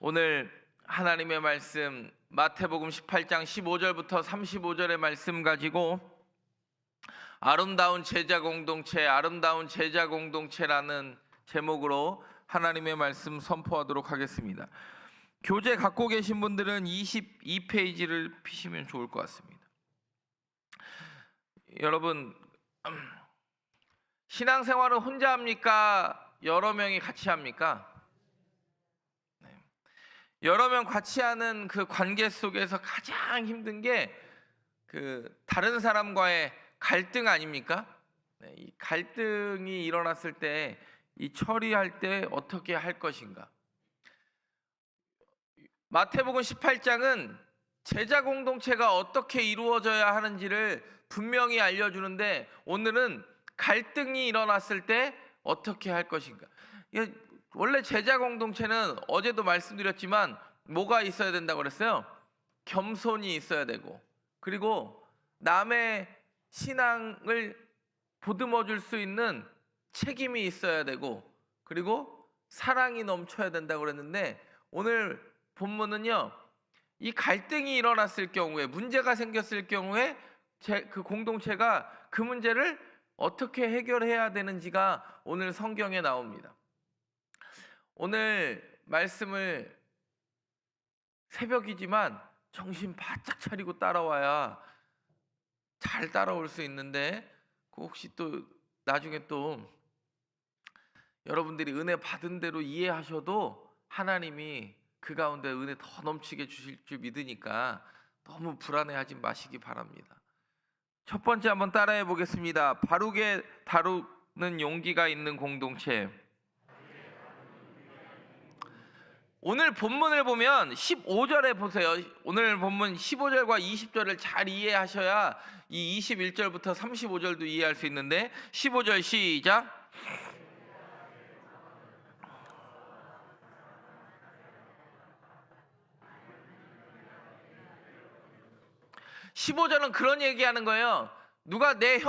오늘 하나님의 말씀 마태복음 18장 15절부터 35절의 말씀 가지고 아름다운 제자 공동체라는 제목으로 하나님의 말씀 선포하도록 하겠습니다. 교재 갖고 계신 분들은 22페이지를 피시면 좋을 것 같습니다. 여러분, 신앙생활은 혼자 합니까? 여러 명이 같이 합니까? 여러 명 같이 하는 그 관계 속에서 가장 힘든 게 다른 사람과의 갈등 아닙니까? 이 갈등이 일어났을 때 이 처리할 때 어떻게 할 것인가? 마태복음 18장은 제자 공동체가 어떻게 이루어져야 하는지를 분명히 알려주는데, 오늘은 갈등이 일어났을 때 어떻게 할 것인가? 원래 제자 공동체는 어제도 말씀드렸지만 뭐가 있어야 된다고 그랬어요? 겸손이 있어야 되고, 그리고 남의 신앙을 보듬어 줄 수 있는 책임이 있어야 되고, 그리고 사랑이 넘쳐야 된다고 그랬는데, 오늘 본문은요, 이 갈등이 일어났을 경우에, 문제가 생겼을 경우에 그 공동체가 그 문제를 어떻게 해결해야 되는지가 오늘 성경에 나옵니다. 오늘 말씀을 새벽이지만 정신 바짝 차리고 따라와야 잘 따라올 수 있는데, 혹시 또 나중에 또 여러분들이 은혜 받은 대로 이해하셔도 하나님이 그 가운데 은혜 더 넘치게 주실 줄 믿으니까 너무 불안해하지 마시기 바랍니다. 첫 번째 한번 따라해 보겠습니다. 바르게 다루는 용기가 있는 공동체. 오늘 본문을 보면 15절에 보세요. 오늘 본문 15절과 20절을 잘 이해하셔야 이 21절부터 35절도 이해할 수 있는데, 15절 시작. 15절은 그런 얘기하는 거예요. 누가 내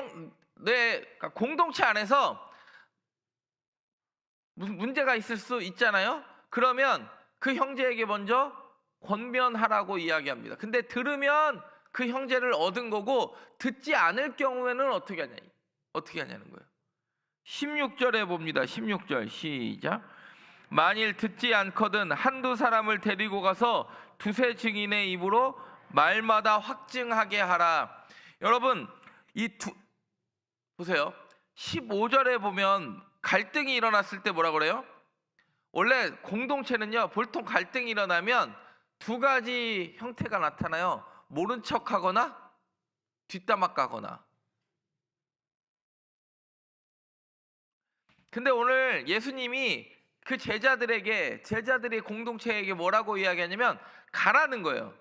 공동체 안에서 무슨 문제가 있을 수 있잖아요. 그러면 그 형제에게 먼저 권면하라고 이야기합니다. 근데 들으면 그 형제를 얻은 거고, 듣지 않을 경우에는 어떻게 하냐는 거예요. 16절에 봅니다. 16절 시작. 만일 듣지 않거든 한두 사람을 데리고 가서 두세 증인의 입으로 말마다 확증하게 하라. 여러분, 보세요. 15절에 보면 갈등이 일어났을 때 뭐라 그래요? 원래 공동체는요, 보통 갈등이 일어나면 두 가지 형태가 나타나요. 모른 척하거나 뒷담화 까거나. 근데 오늘 예수님이 그 제자들이 공동체에게 뭐라고 이야기하냐면 가라는 거예요.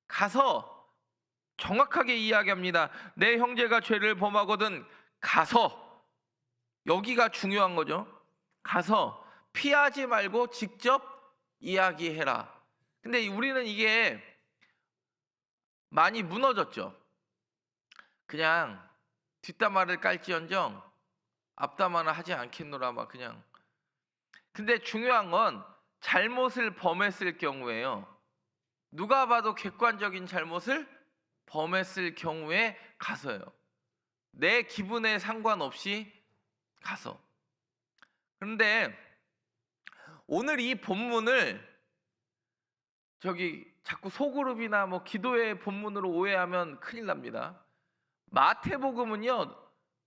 가서 정확하게 이야기합니다. 내 형제가 죄를 범하거든 가서, 여기가 중요한 거죠. 가서 피하지 말고 직접 이야기해라. 근데 우리는 이게 많이 무너졌죠. 그냥 뒷담화를 깔지언정 앞담화는 하지 않겠노라 막 그냥. 근데 중요한 건 잘못을 범했을 경우에요. 누가 봐도 객관적인 잘못을 범했을 경우에 가서요. 내 기분에 상관없이 가서. 그런데 오늘 이 본문을 자꾸 소그룹이나 기도의 본문으로 오해하면 큰일 납니다. 마태복음은요,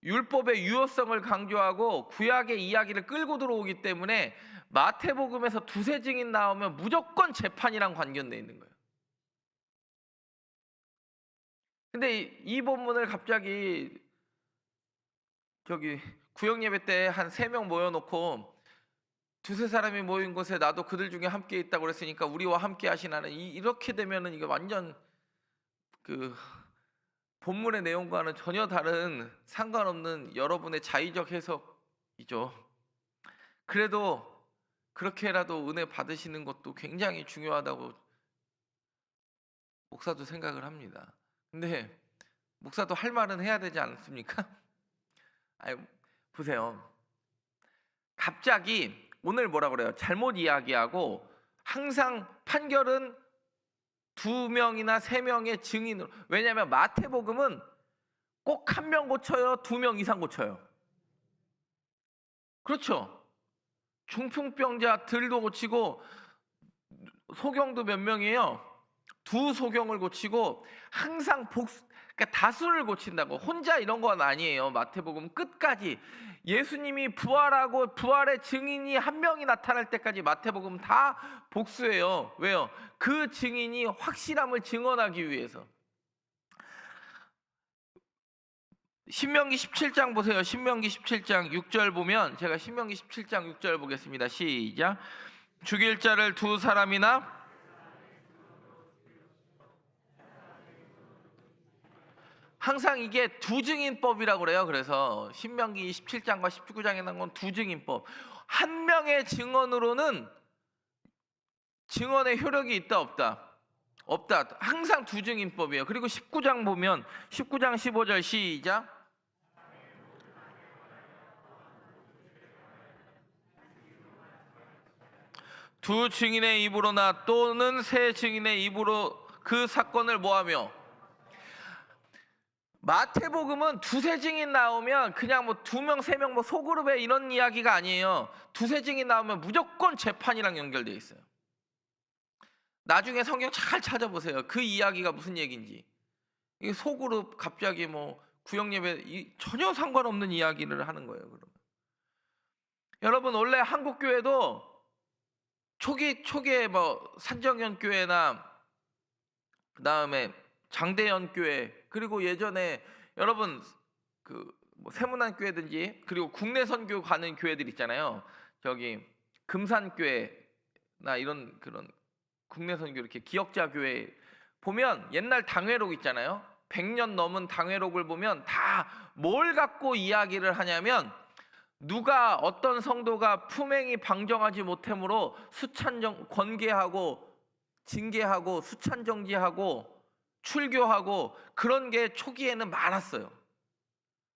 율법의 유효성을 강조하고 구약의 이야기를 끌고 들어오기 때문에 마태복음에서 두세 증인 나오면 무조건 재판이랑 관련돼 있는 거예요. 근데 이 본문을 갑자기 구역 예배 때 한 3명 모여놓고 두세 사람이 모인 곳에 나도 그들 중에 함께 있다고 그랬으니까 우리와 함께 하시나는, 이렇게 되면은 이게 완전 본문의 내용과는 전혀 다른 상관없는 여러분의 자의적 해석이죠. 그래도 그렇게라도 은혜 받으시는 것도 굉장히 중요하다고 목사도 생각을 합니다. 근데 목사도 할 말은 해야 되지 않습니까? 보세요. 갑자기 오늘 뭐라 그래요? 잘못 이야기하고 항상 판결은 2명이나 3명의 증인으로. 왜냐하면 마태복음은 꼭 1명 고쳐요, 2명 이상 고쳐요. 그렇죠. 중풍병자들도 고치고, 소경도 몇 명이에요? 2 소경을 고치고, 항상 그러니까 다수를 고친다고. 혼자 이런 건 아니에요. 마태복음 끝까지 예수님이 부활하고 부활의 증인이 1명이 나타날 때까지 마태복음 다 복수해요. 왜요? 그 증인이 확실함을 증언하기 위해서. 신명기 17장 보세요. 신명기 17장 6절 보면, 제가 신명기 17장 6절 보겠습니다. 시작. 죽일 자를 2 사람이나 항상 이게 2증인법이라고 그래요. 그래서 신명기 17장과 19장에 나온 건 2증인법. 1명의 증언으로는 증언의 효력이 있다 없다? 없다. 항상 2증인법이에요. 그리고 19장 보면 19장 15절 시작. 두 증인의 입으로나 또는 3 증인의 입으로 그 사건을 뭐하며. 마태복음은 2-3 증인 나오면 그냥 뭐 2명, 3명 뭐 소그룹에 이런 이야기가 아니에요. 2-3 증인 나오면 무조건 재판이랑 연결돼 있어요. 나중에 성경 잘 찾아보세요. 그 이야기가 무슨 얘기인지. 이게 소그룹 갑자기 뭐 구역예배 전혀 상관없는 이야기를 하는 거예요. 그러면 여러분, 원래 한국 교회도 초기에 뭐 산정현 교회나 그다음에 장대현 교회, 그리고 예전에 여러분 뭐 세문안 교회든지, 그리고 국내 선교 가는 교회들 있잖아요. 저기 금산교회나 이런 그런 국내 선교 이렇게 기역자 교회 보면 옛날 당회록 있잖아요. 100년 넘은 당회록을 보면 다 뭘 갖고 이야기를 하냐면, 누가 어떤 성도가 품행이 방정하지 못함으로 권계하고 징계하고 수찬정지하고 출교하고 그런 게 초기에는 많았어요.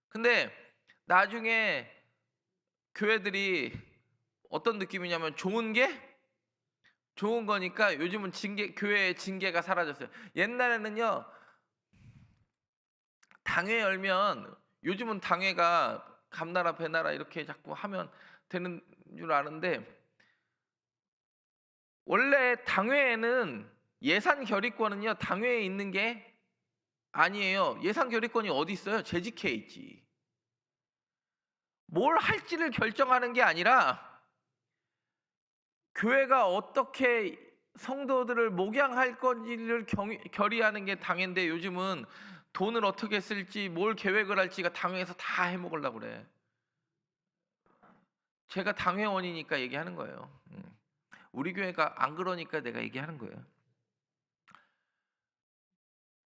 근데 나중에 교회들이 어떤 느낌이냐면, 좋은 거니까 요즘은 교회의 징계가 사라졌어요. 옛날에는요, 당회 열면, 요즘은 당회가 감나라 배나라 이렇게 자꾸 하면 되는 줄 아는데, 원래 당회에는 예산 결의권은요 당회에 있는 게 아니에요. 예산 결의권이 어디 있어요? 재직회에 있지. 뭘 할지를 결정하는 게 아니라 교회가 어떻게 성도들을 목양할 건지를 결의하는 게 당회인데, 요즘은 돈을 어떻게 쓸지 뭘 계획을 할지가 당회에서 다 해먹으려고 그래. 제가 당회원이니까 얘기하는 거예요. 우리 교회가 안 그러니까 내가 얘기하는 거예요.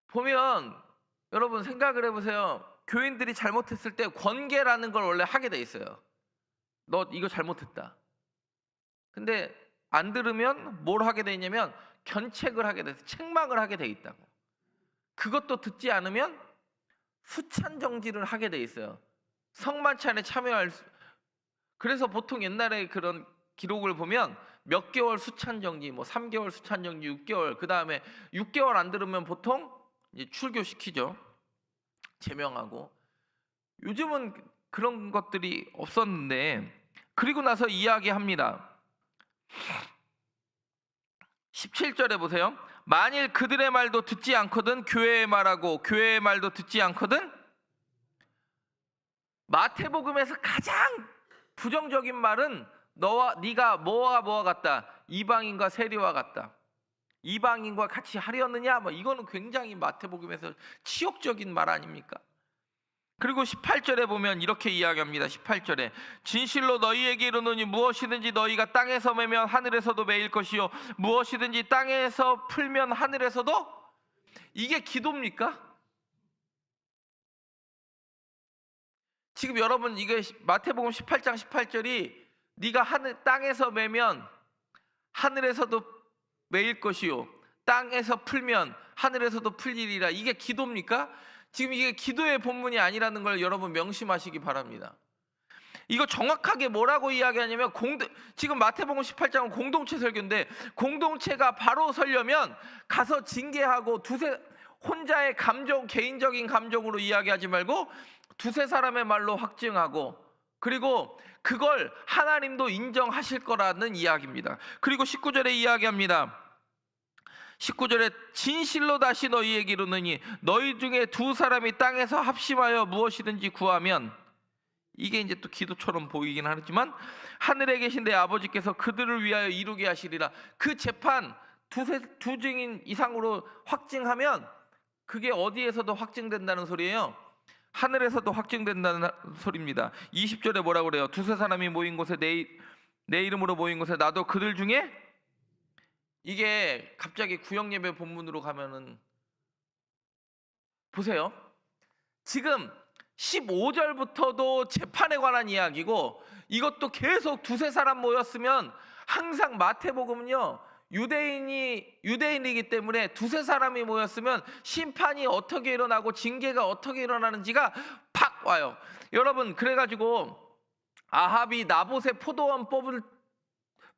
보면 여러분 생각을 해보세요. 교인들이 잘못했을 때 권계라는 걸 원래 하게 돼 있어요. 너 이거 잘못했다. 근데 안 들으면 뭘 하게 돼 있냐면, 견책을 하게 돼 있어요. 책망을 하게 돼 있다고. 그것도 듣지 않으면 수찬정지를 하게 돼 있어요. 성만찬에 그래서 보통 옛날에 그런 기록을 보면 몇 개월 수찬정지, 뭐 3개월 수찬정지, 6개월, 그 다음에 6개월 안 들으면 보통 이제 출교시키죠. 제명하고. 요즘은 그런 것들이 없었는데, 그리고 나서 이야기합니다. 17절에 보세요. 만일 그들의 말도 듣지 않거든 교회의 말하고 교회의 말도 듣지 않거든. 마태복음에서 가장 부정적인 말은 네가 뭐와 같다? 이방인과 세리와 같다. 이방인과 같이 하려느냐? 뭐 이거는 굉장히 마태복음에서 치욕적인 말 아닙니까? 그리고 18절에 보면 이렇게 이야기합니다. 18절에 진실로 너희에게 이르노니 무엇이든지 너희가 땅에서 매면 하늘에서도 매일 것이요 무엇이든지 땅에서 풀면 하늘에서도. 이게 기도입니까? 지금 여러분, 이게 마태복음 18장 18절이 네가 땅에서 매면 하늘에서도 매일 것이요 땅에서 풀면 하늘에서도 풀리리라. 이게 기도입니까? 지금 이게 기도의 본문이 아니라는 걸 여러분 명심하시기 바랍니다. 이거 정확하게 뭐라고 이야기하냐면 지금 마태복음 18장은 공동체 설교인데, 공동체가 바로 서려면 가서 징계하고 혼자의 감정, 개인적인 감정으로 이야기하지 말고 두세 사람의 말로 확증하고, 그리고 그걸 하나님도 인정하실 거라는 이야기입니다. 그리고 19절에 이야기합니다. 19절에 진실로 다시 너희에게 이르노니 너희 중에 두 사람이 땅에서 합심하여 무엇이든지 구하면, 이게 이제 또 기도처럼 보이긴 하지만, 하늘에 계신 내 아버지께서 그들을 위하여 이루게 하시리라. 그 재판 두 증인 이상으로 확증하면 그게 어디에서도 확증된다는 소리예요. 하늘에서도 확증된다는 소리입니다. 20절에 뭐라고 그래요? 두세 사람이 모인 곳에 내 이름으로 모인 곳에 나도 그들 중에, 이게 갑자기 구역예배 본문으로 가면은 보세요. 지금 15절부터도 재판에 관한 이야기고, 이것도 계속 두세 사람 모였으면, 항상 마태복음은요, 유대인이기 때문에 두세 사람이 모였으면 심판이 어떻게 일어나고 징계가 어떻게 일어나는지가 팍 와요. 여러분, 그래가지고 아합이 나봇의 포도원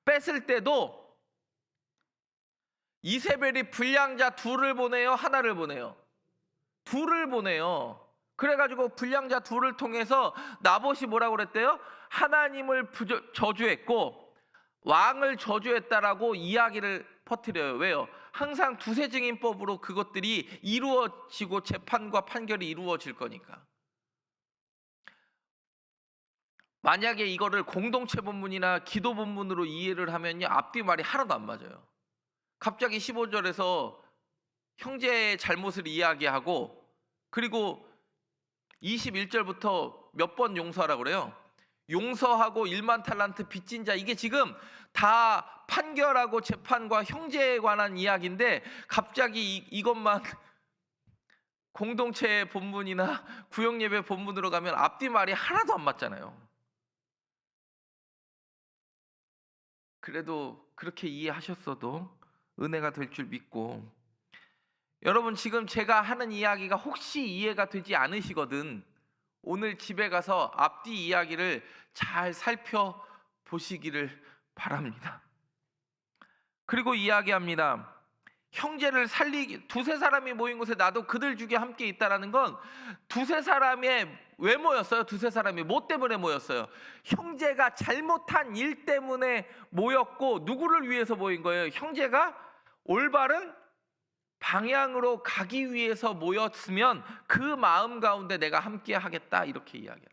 뺐을 때도 이세벨이 불량자 둘을 보내요, 하나를 보내요? 둘을 보내요. 그래가지고 불량자 둘을 통해서 나봇이 뭐라고 그랬대요? 하나님을 저주했고 왕을 저주했다라고 이야기를 퍼뜨려요. 왜요? 항상 두세 증인법으로 그것들이 이루어지고 재판과 판결이 이루어질 거니까. 만약에 이거를 공동체 본문이나 기도 본문으로 이해를 하면요, 앞뒤 말이 하나도 안 맞아요. 갑자기 15절에서 형제의 잘못을 이야기하고, 그리고 21절부터 몇 번 용서하라고 그래요? 용서하고 1만 탈란트 빚진 자, 이게 지금 다 판결하고 재판과 형제에 관한 이야기인데, 갑자기 이것만 공동체 본문이나 구역예배 본문으로 가면 앞뒤 말이 하나도 안 맞잖아요. 그래도 그렇게 이해하셨어도 은혜가 될 줄 믿고, 여러분, 지금 제가 하는 이야기가 혹시 이해가 되지 않으시거든 오늘 집에 가서 앞뒤 이야기를 잘 살펴보시기를 바랍니다. 그리고 이야기합니다. 형제를 두세 사람이 모인 곳에 나도 그들 중에 함께 있다라는 건, 두세 사람이 왜 모였어요? 두세 사람이 뭐 때문에 모였어요? 형제가 잘못한 일 때문에 모였고, 누구를 위해서 모인 거예요? 형제가 올바른 방향으로 가기 위해서 모였으면 그 마음 가운데 내가 함께 하겠다, 이렇게 이야기해요.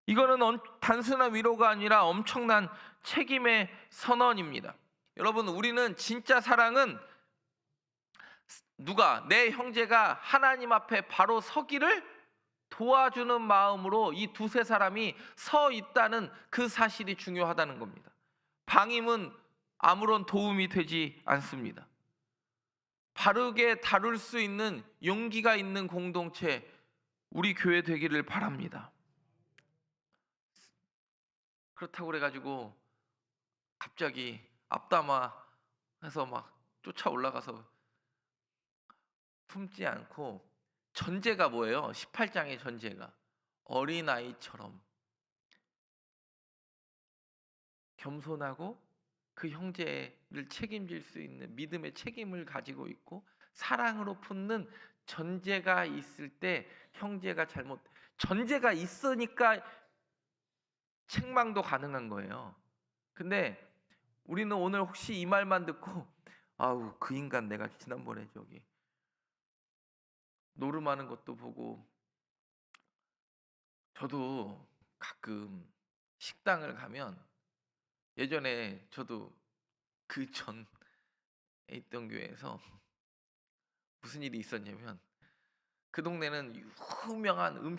이거는 단순한 위로가 아니라 엄청난 책임의 선언입니다. 여러분, 우리는 진짜 사랑은 내 형제가 하나님 앞에 바로 서기를 도와주는 마음으로 이 두세 사람이 서 있다는 그 사실이 중요하다는 겁니다. 방임은 아무런 도움이 되지 않습니다. 바르게 다룰 수 있는 용기가 있는 공동체, 우리 교회 되기를 바랍니다. 그렇다고 그래가지고 갑자기 앞담화해서 막 쫓아 올라가서 품지 않고, 전제가 뭐예요? 18장의 전제가 어린아이처럼 겸손하고 그 형제를 책임질 수 있는 믿음의 책임을 가지고 있고, 사랑으로 품는 전제가 있을 때 전제가 있으니까 책망도 가능한 거예요. 근데 우리는 오늘 혹시 이 말만 듣고, 아우 그 인간 내가 지난번에 저기 노름하는 것도 보고, 저도 가끔 식당을 가면, 예전에 저도 그 전에 있던 교회에서 무슨 일이 있었냐면, 그 동네는 유명한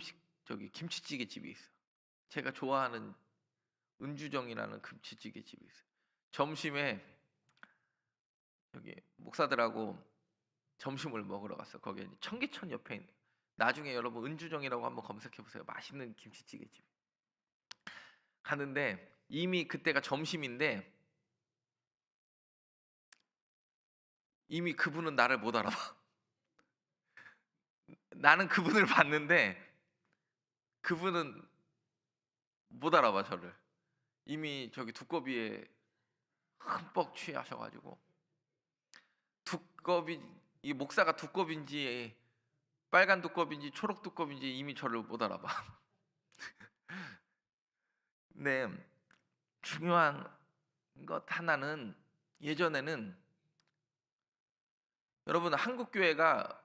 김치찌개 집이 있어요. 제가 좋아하는 은주정이라는 김치찌개 집이 있어요. 점심에 여기 목사들하고 점심을 먹으러 갔어. 거기에 청계천 옆에 있는, 나중에 여러분 은주정이라고 한번 검색해 보세요. 맛있는 김치찌개 집. 가는데 이미 그때가 점심인데, 이미 그분은 나를 못 알아봐. 나는 그분을 봤는데 그분은 못 알아봐 저를. 이미 저기 두꺼비에 흠뻑 취하셔가지고, 두꺼비, 이 목사가 두꺼비인지 빨간 두꺼비인지 초록 두꺼비인지 이미 저를 못 알아봐. 네, 중요한 것 하나는, 예전에는 여러분 한국 교회가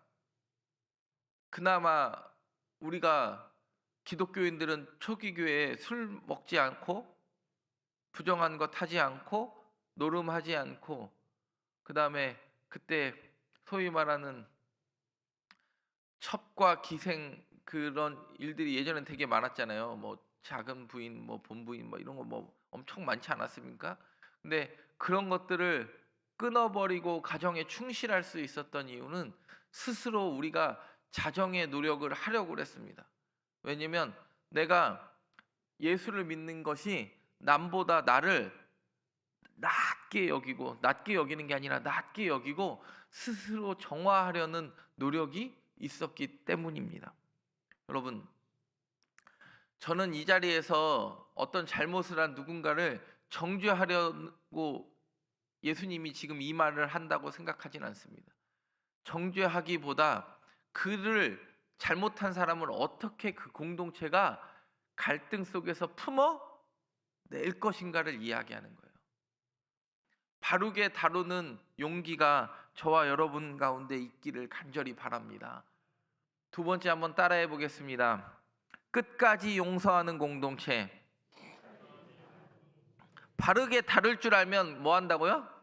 그나마, 우리가 기독교인들은 초기 교회에 술 먹지 않고 부정한 것 하지 않고 노름하지 않고, 그 다음에 그때 소위 말하는 첩과 기생, 그런 일들이 예전엔 되게 많았잖아요. 뭐 작은 부인, 뭐 본부인, 뭐 이런 거 뭐 엄청 많지 않았습니까? 근데 그런 것들을 끊어버리고 가정에 충실할 수 있었던 이유는 스스로 우리가 자정의 노력을 하려고 그랬습니다. 왜냐면 내가 예수를 믿는 것이 남보다 나를 낮게 여기고, 낮게 여기는 게 아니라 낮게 여기고 스스로 정화하려는 노력이 있었기 때문입니다. 여러분, 저는 이 자리에서 어떤 잘못을 한 누군가를 정죄하려고 예수님이 지금 이 말을 한다고 생각하진 않습니다. 정죄하기보다 그를, 잘못한 사람을 어떻게 그 공동체가 갈등 속에서 품어낼 것인가를 이야기하는 거예요. 바르게 다루는 용기가 저와 여러분 가운데 있기를 간절히 바랍니다. 두 번째 한번 따라해 보겠습니다. 끝까지 용서하는 공동체. 바르게 다룰 줄 알면 뭐 한다고요?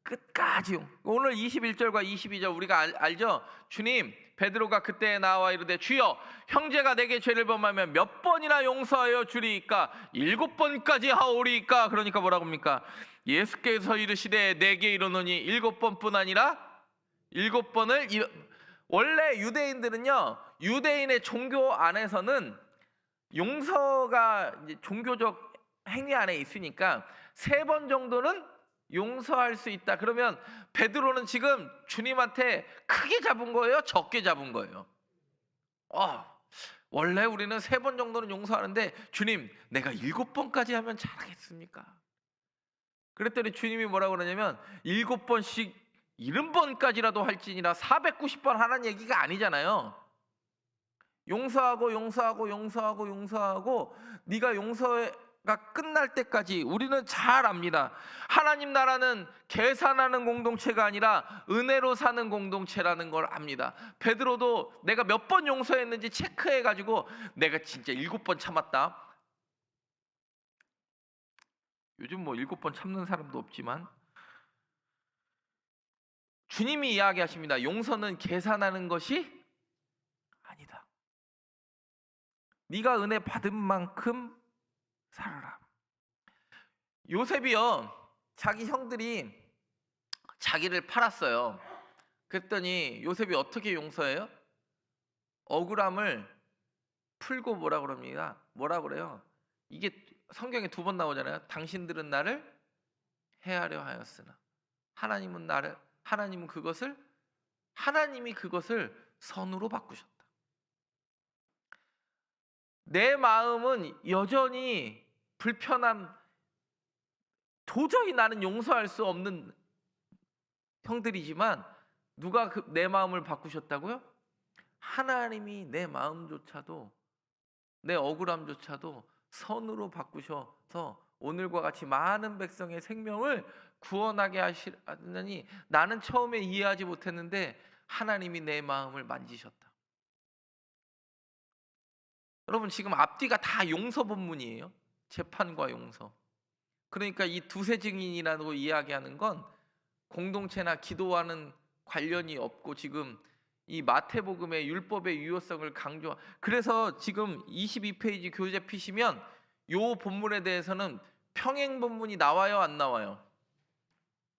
끝까지. 오늘 21절과 22절 우리가 알죠? 주님, 베드로가 그때 나와 이르되 주여, 형제가 내게 죄를 범하면 몇 번이나 용서하여 주리이까? 7번까지 하오리이까? 그러니까 뭐라고 합니까? 예수께서 이르시되 내게 이르노니 7번뿐 아니라 7번을. 원래 유대인들은요, 유대인의 종교 안에서는 용서가 이제 종교적 행위 안에 있으니까 3번 정도는 용서할 수 있다. 그러면 베드로는 지금 주님한테 크게 잡은 거예요? 적게 잡은 거예요? 원래 우리는 3번 정도는 용서하는데 주님, 내가 7번까지 하면 잘하겠습니까? 그랬더니 주님이 뭐라고 그러냐면 7번씩 70번까지라도 할지니라. 490번 하라는 얘기가 아니잖아요. 용서하고 용서하고 용서하고 용서하고 네가 용서가 끝날 때까지. 우리는 잘 압니다. 하나님 나라는 계산하는 공동체가 아니라 은혜로 사는 공동체라는 걸 압니다. 베드로도 내가 몇 번 용서했는지 체크해가지고 내가 진짜 7번 참았다. 요즘 뭐 7번 참는 사람도 없지만 주님이 이야기하십니다. 용서는 계산하는 것이 아니다. 네가 은혜 받은 만큼 살아라. 요셉이요, 자기 형들이 자기를 팔았어요. 그랬더니 요셉이 어떻게 용서해요? 억울함을 풀고 뭐라 그럽니다. 뭐라 그래요? 이게 성경에 2번 나오잖아요. 당신들은 나를 해하려 하였으나 하나님이 그것을 선으로 바꾸셨다. 내 마음은 여전히 불편함, 도저히 나는 용서할 수 없는 형들이지만 누가 내 마음을 바꾸셨다고요? 하나님이 내 마음조차도, 내 억울함조차도 선으로 바꾸셔서 오늘과 같이 많은 백성의 생명을 구원하게 하시니, 나는 처음에 이해하지 못했는데 하나님이 내 마음을 만지셨다. 여러분, 지금 앞뒤가 다 용서 본문이에요. 재판과 용서. 그러니까 이 두세 증인이라고 이야기하는 건 공동체나 기도와는 관련이 없고, 지금 이 마태복음의 율법의 유효성을 강조. 그래서 지금 22페이지 교재 피시면 요 본문에 대해서는 평행 본문이 나와요, 안 나와요?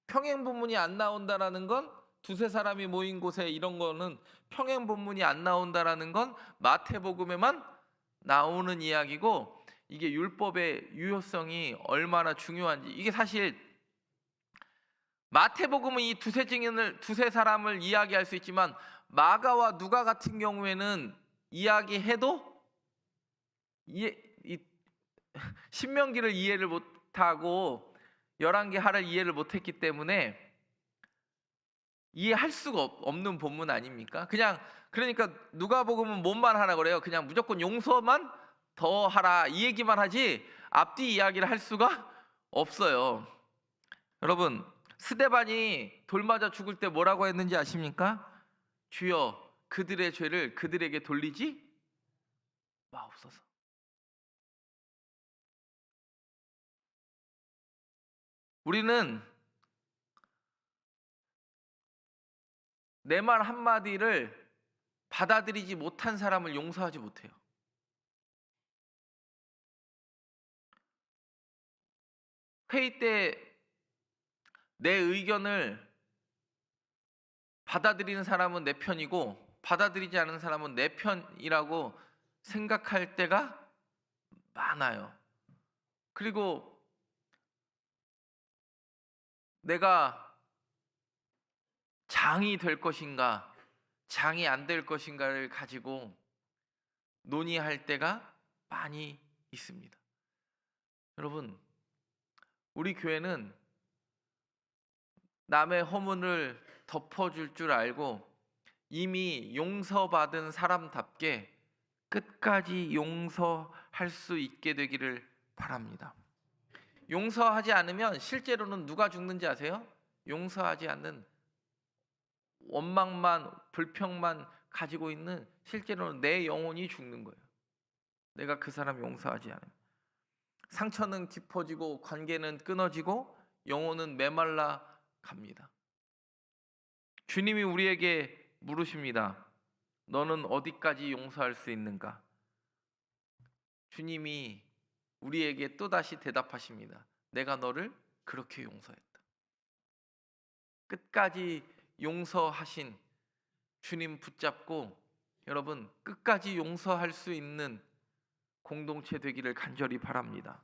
평행 본문이 안 나온다라는 건, 두세 사람이 모인 곳에 이런 거는 평행 본문이 안 나온다라는 건 마태복음에만 나오는 이야기고, 이게 율법의 유효성이 얼마나 중요한지. 이게 사실 마태복음은 이 두세 사람을 이야기할 수 있지만 마가와 누가 같은 경우에는 이야기해도 이 신명기를 이해를 못하고 열왕기하를 이해를 못했기 때문에 이해할 수가 없는 본문 아닙니까? 그러니까 누가복음은 뭔만 하라 그래요? 그냥 무조건 용서만 더 하라 이 얘기만 하지 앞뒤 이야기를 할 수가 없어요. 여러분, 스데반이 돌 맞아 죽을 때 뭐라고 했는지 아십니까? 주여 그들의 죄를 그들에게 돌리지 마옵소서. 우리는 내 말 한마디를 받아들이지 못한 사람을 용서하지 못해요. 회의 때 내 의견을 받아들이는 사람은 내 편이고 받아들이지 않는 사람은 내 편이라고 생각할 때가 많아요. 그리고 내가 장이 될 것인가 장이 안 될 것인가를 가지고 논의할 때가 많이 있습니다. 여러분, 우리 교회는 남의 허물을 덮어줄 줄 알고 이미 용서받은 사람답게 끝까지 용서할 수 있게 되기를 바랍니다. 용서하지 않으면 실제로는 누가 죽는지 아세요? 용서하지 않는 원망만 불평만 가지고 있는 실제로는 내 영혼이 죽는 거예요. 내가 그 사람 용서하지 않으면 상처는 깊어지고 관계는 끊어지고 영혼은 메말라 갑니다. 주님이 우리에게 물으십니다. 너는 어디까지 용서할 수 있는가? 주님이 우리에게 또다시 대답하십니다. 내가 너를 그렇게 용서했다. 끝까지 용서하신 주님 붙잡고 여러분 끝까지 용서할 수 있는 공동체 되기를 간절히 바랍니다.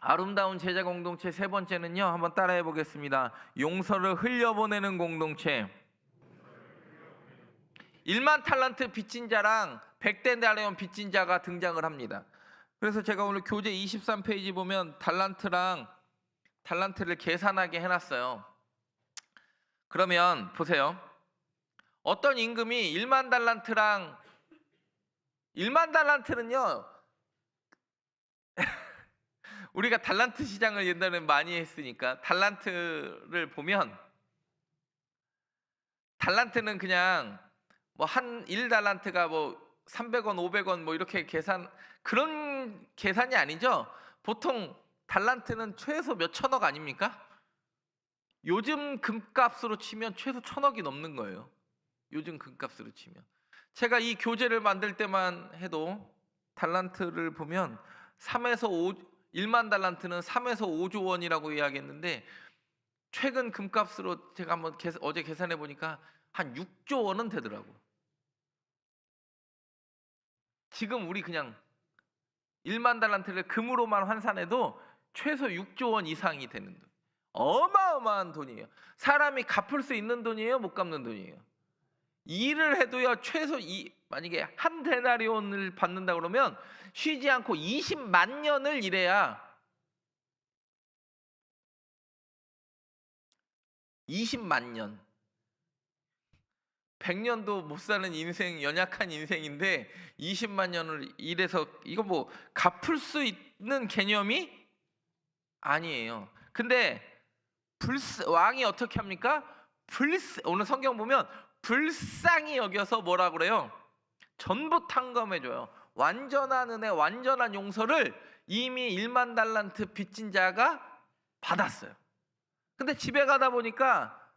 아름다운 제자 공동체 세 번째는요, 한번 따라해 보겠습니다. 용서를 흘려보내는 공동체. 1만 탈란트 빚진 자랑 100데나리온 빚진 자가 등장을 합니다. 그래서 제가 오늘 교재 23페이지 보면 달란트를 계산하게 해놨어요. 그러면 보세요. 어떤 임금이 1만 달란트는요 우리가 달란트 시장을 옛날에 많이 했으니까 달란트를 보면 달란트는 그냥 뭐 한 1달란트가 뭐 300원, 500원 뭐 이렇게 그런 계산이 아니죠. 보통 달란트는 최소 몇 천억 아닙니까? 요즘 금값으로 치면 최소 1000억이 넘는 거예요. 요즘 금값으로 치면. 제가 이 교재를 만들 때만 해도 달란트를 보면 1만 달란트는 3에서 5조 원이라고 이야기했는데 최근 금값으로 제가 한번 어제 계산해 보니까 한 6조 원은 되더라고. 지금 우리 그냥 1만 달란트를 금으로만 환산해도 최소 6조 원 이상이 되는 돈. 어마어마한 돈이에요. 사람이 갚을 수 있는 돈이에요, 못 갚는 돈이에요. 일을 해도요, 최소 만약에 한 데나리온을 받는다 그러면 쉬지 않고 20만 년을 일해야 20만 년 100년도 못 사는 인생, 연약한 인생인데 20만 년을 일해서 이거 뭐 갚을 수 있는 개념이 아니에요. 근데 왕이 어떻게 합니까? 오늘 성경 보면 불쌍히 여겨서 뭐라 그래요? 전부 탕감해줘요. 완전한 은혜, 완전한 용서를 이미 1만 달란트 빚진 자가 받았어요. 근데 집에 가다 보니까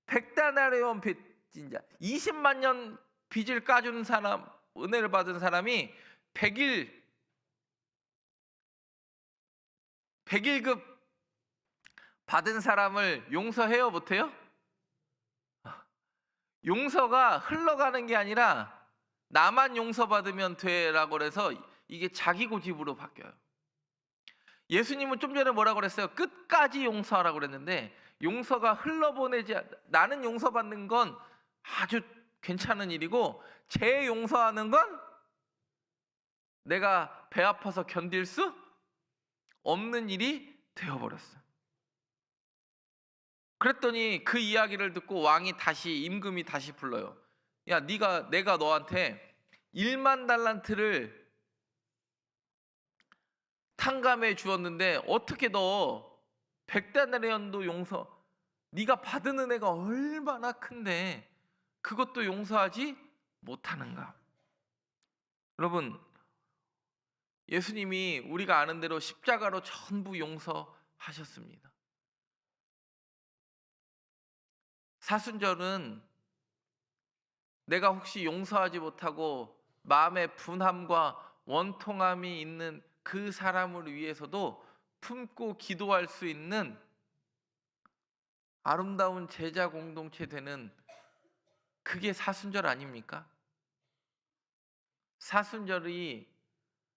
100데나리온 빚진 자, 20만 년 빚을 까주는 사람, 은혜를 받은 사람이 100일급 받은 사람을 용서해요, 못해요? 용서가 흘러가는 게 아니라 나만 용서받으면 돼라고 해서 이게 자기 고집으로 바뀌어요. 예수님은 좀 전에 뭐라고 그랬어요? 끝까지 용서하라고 그랬는데 용서가 나는 용서받는 건 아주 괜찮은 일이고 제 용서하는 건 내가 배 아파서 견딜 수 없는 일이 되어버렸어요. 그랬더니 그 이야기를 듣고 왕이 다시, 임금이 다시 불러요. 야, 내가 너한테 1만 달란트를 탕감해 주었는데 어떻게 너 100데나리온도 네가 받은 은혜가 얼마나 큰데 그것도 용서하지 못하는가? 여러분, 예수님이 우리가 아는 대로 십자가로 전부 용서하셨습니다. 사순절은 내가 혹시 용서하지 못하고 마음의 분함과 원통함이 있는 그 사람을 위해서도 품고 기도할 수 있는 아름다운 제자 공동체 되는, 그게 사순절 아닙니까? 사순절이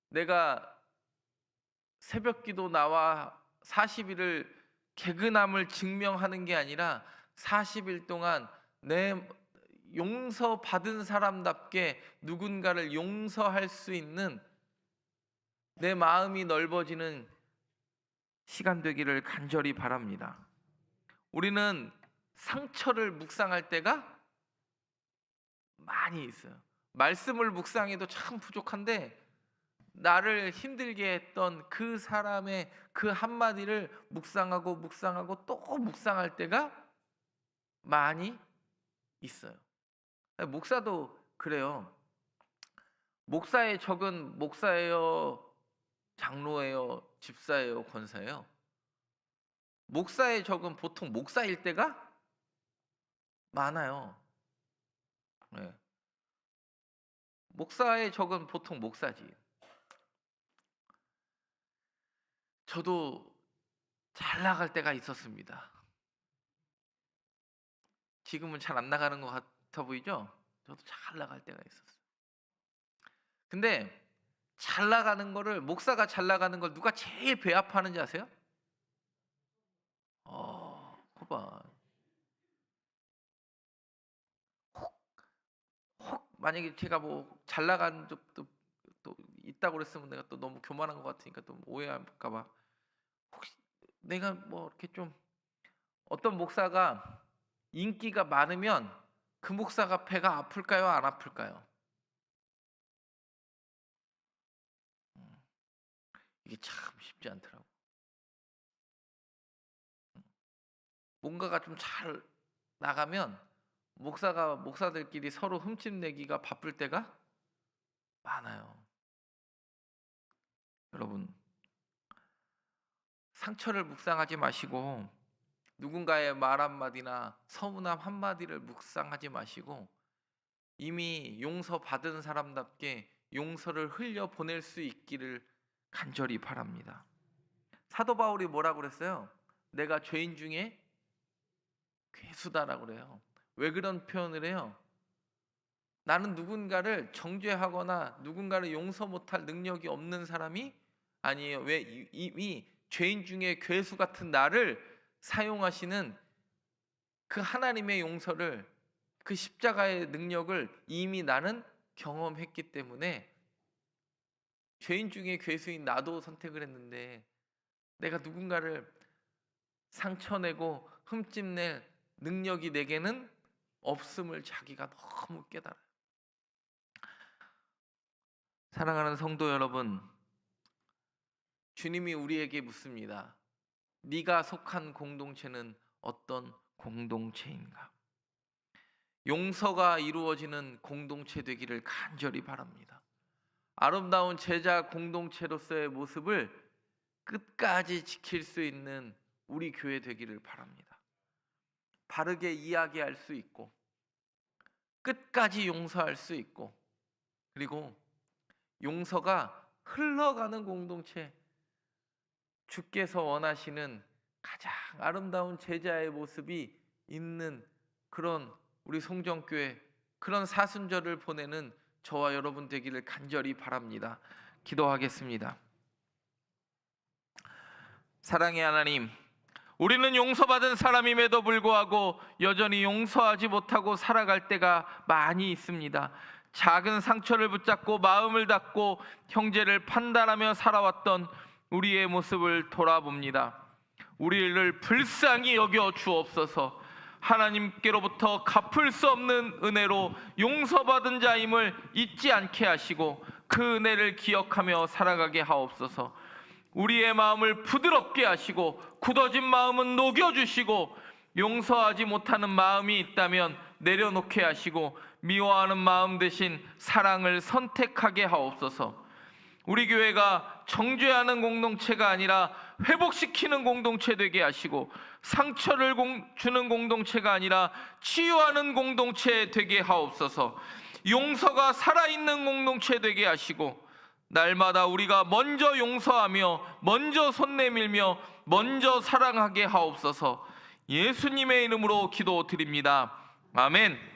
내가 새벽기도 나와 40일을 개근함을 증명하는 게 아니라 40일 동안 내 용서받은 사람답게 누군가를 용서할 수 있는 내 마음이 넓어지는 시간 되기를 간절히 바랍니다. 우리는 상처를 묵상할 때가 많이 있어요. 말씀을 묵상해도 참 부족한데 나를 힘들게 했던 그 사람의 그 한마디를 묵상하고 또 묵상할 때가 많이 있어요. 목사도 그래요. 목사의 적은 목사예요, 장로예요, 집사예요, 권사예요? 목사의 적은 보통 목사일 때가 많아요. 네. 목사의 적은 보통 목사지. 저도 잘 나갈 때가 있었습니다. 지금은 잘 안 나가는 것 같아 보이죠? 저도 잘 나갈 때가 있었어요. 근데 잘 나가는 거를, 목사가 잘 나가는 걸 누가 제일 배 아파하는지 아세요? 그봐. 혹 만약에 제가 뭐 잘 나간 적도 또 있다고 그랬으면 내가 또 너무 교만한 것 같으니까 또 오해할까 봐. 혹시 내가 뭐 이렇게 좀, 어떤 목사가 인기가 많으면 그 목사가 배가 아플까요, 안 아플까요? 이게 참 쉽지 않더라고. 뭔가가 좀 잘 나가면 목사들끼리 서로 흠집내기가 바쁠 때가 많아요. 여러분, 상처를 묵상하지 마시고 누군가의 말 한마디나 서운함 한마디를 묵상하지 마시고 이미 용서받은 사람답게 용서를 흘려 보낼 수 있기를 간절히 바랍니다. 사도 바울이 뭐라고 그랬어요? 내가 죄인 중에 괴수다라고 그래요. 왜 그런 표현을 해요? 나는 누군가를 정죄하거나 누군가를 용서 못할 능력이 없는 사람이 아니에요. 왜? 이미 죄인 중에 괴수 같은 나를 사용하시는 그 하나님의 용서를, 그 십자가의 능력을 이미 나는 경험했기 때문에 죄인 중에 괴수인 나도 선택을 했는데 내가 누군가를 상처내고 흠집낼 능력이 내게는 없음을 자기가 너무 깨달아요. 사랑하는 성도 여러분, 주님이 우리에게 묻습니다. 네가 속한 공동체는 어떤 공동체인가? 용서가 이루어지는 공동체 되기를 간절히 바랍니다. 아름다운 제자 공동체로서의 모습을 끝까지 지킬 수 있는 우리 교회 되기를 바랍니다. 바르게 이야기할 수 있고 끝까지 용서할 수 있고, 그리고 용서가 흘러가는 공동체, 주께서 원하시는 가장 아름다운 제자의 모습이 있는 그런 우리 송정교회, 그런 사순절을 보내는 저와 여러분 되기를 간절히 바랍니다. 기도하겠습니다. 사랑의 하나님, 우리는 용서받은 사람임에도 불구하고 여전히 용서하지 못하고 살아갈 때가 많이 있습니다. 작은 상처를 붙잡고 마음을 닫고 형제를 판단하며 살아왔던 우리의 모습을 돌아봅니다. 우리를 불쌍히 여겨 주옵소서. 하나님께로부터 갚을 수 없는 은혜로 용서받은 자임을 잊지 않게 하시고 그 은혜를 기억하며 살아가게 하옵소서. 우리의 마음을 부드럽게 하시고 굳어진 마음은 녹여주시고 용서하지 못하는 마음이 있다면 내려놓게 하시고 미워하는 마음 대신 사랑을 선택하게 하옵소서. 우리 교회가 정죄하는 공동체가 아니라 회복시키는 공동체 되게 하시고 상처를 주는 공동체가 아니라 치유하는 공동체 되게 하옵소서. 용서가 살아있는 공동체 되게 하시고 날마다 우리가 먼저 용서하며 먼저 손 내밀며 먼저 사랑하게 하옵소서. 예수님의 이름으로 기도드립니다. 아멘.